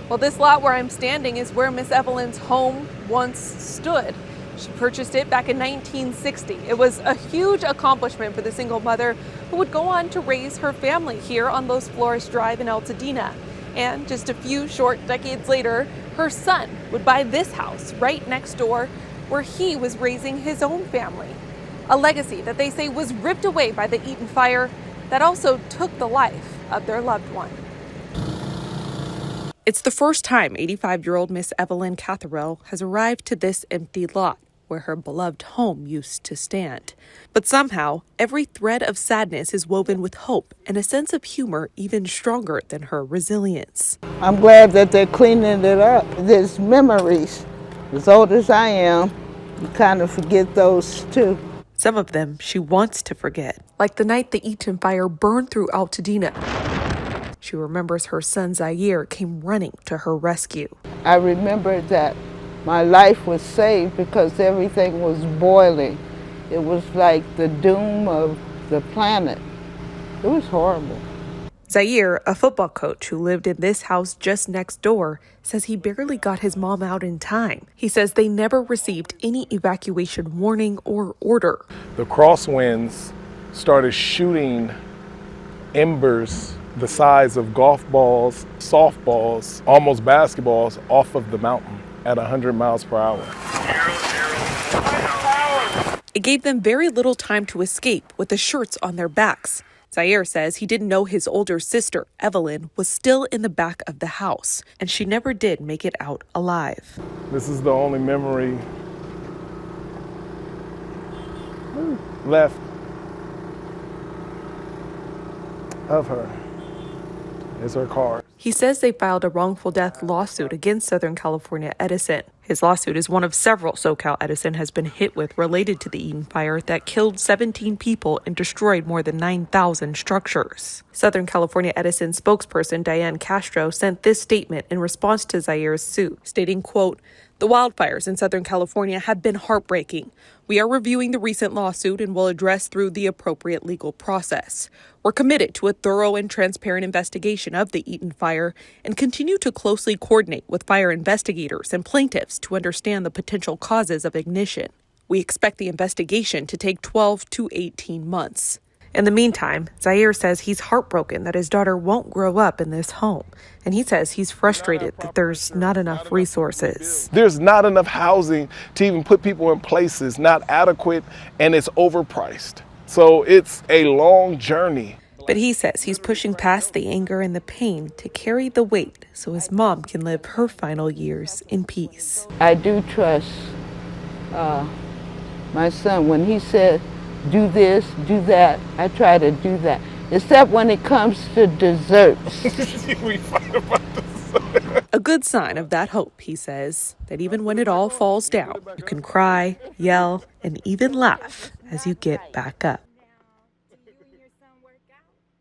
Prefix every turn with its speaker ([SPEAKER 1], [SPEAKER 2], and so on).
[SPEAKER 1] Well, this lot where I'm standing is where Miss Evelyn's home once stood. She purchased it back in 1960. It was a huge accomplishment for the single mother who would go on to raise her family here on Los Flores Drive in Altadena. And just a few short decades later, her son would buy this house right next door where he was raising his own family. A legacy that they say was ripped away by the Eaton fire that also took the life of their loved one. It's the first time 85-year-old Miss Evelyn Catherell has arrived to this empty lot where her beloved home used to stand. But somehow, every thread of sadness is woven with hope and a sense of humor even stronger than her resilience.
[SPEAKER 2] I'm glad that they're cleaning it up. There's memories. As old as I am, you kind of forget those too.
[SPEAKER 1] Some of them she wants to forget, like the night the Eaton fire burned through Altadena. She remembers her son Zaire came running to her rescue.
[SPEAKER 2] I remember that my life was saved because everything was boiling. It was like the doom of the planet. It was horrible.
[SPEAKER 1] Zaire, a football coach who lived in this house just next door, says he barely got his mom out in time. He says they never received any evacuation warning or order.
[SPEAKER 3] The crosswinds started shooting embers the size of golf balls, softballs, almost basketballs off of the mountain at 100 miles per hour.
[SPEAKER 1] It gave them very little time to escape with the shirts on their backs. Zaire says he didn't know his older sister, Evelyn, was still in the back of the house, and she never did make it out alive.
[SPEAKER 3] This is the only memory left of her. Is her car.
[SPEAKER 1] He says they filed a wrongful death lawsuit against Southern California Edison. His lawsuit is one of several SoCal Edison has been hit with related to the Eaton fire that killed 17 people and destroyed more than 9,000 structures. Southern California Edison spokesperson Diane Castro sent this statement in response to Zaire's suit, stating, quote, "The wildfires in Southern California have been heartbreaking. We are reviewing the recent lawsuit and will address through the appropriate legal process. We're committed to a thorough and transparent investigation of the Eaton fire and continue to closely coordinate with fire investigators and plaintiffs to understand the potential causes of ignition. We expect the investigation to take 12 to 18 months. In the meantime, Zaire says he's heartbroken that his daughter won't grow up in this home, and he says he's frustrated that there's not enough resources.
[SPEAKER 3] There's not enough housing to even put people in places, not adequate, and it's overpriced. So it's a long journey.
[SPEAKER 1] But he says he's pushing past the anger and the pain to carry the weight so his mom can live her final years in peace.
[SPEAKER 2] I do trust my son. When he said, do this, do that, I try to do that. Except when it comes to desserts.
[SPEAKER 3] We fight about this.
[SPEAKER 1] A good sign of that hope, he says, that even when it all falls down, you can cry, yell, and even laugh as you get back up.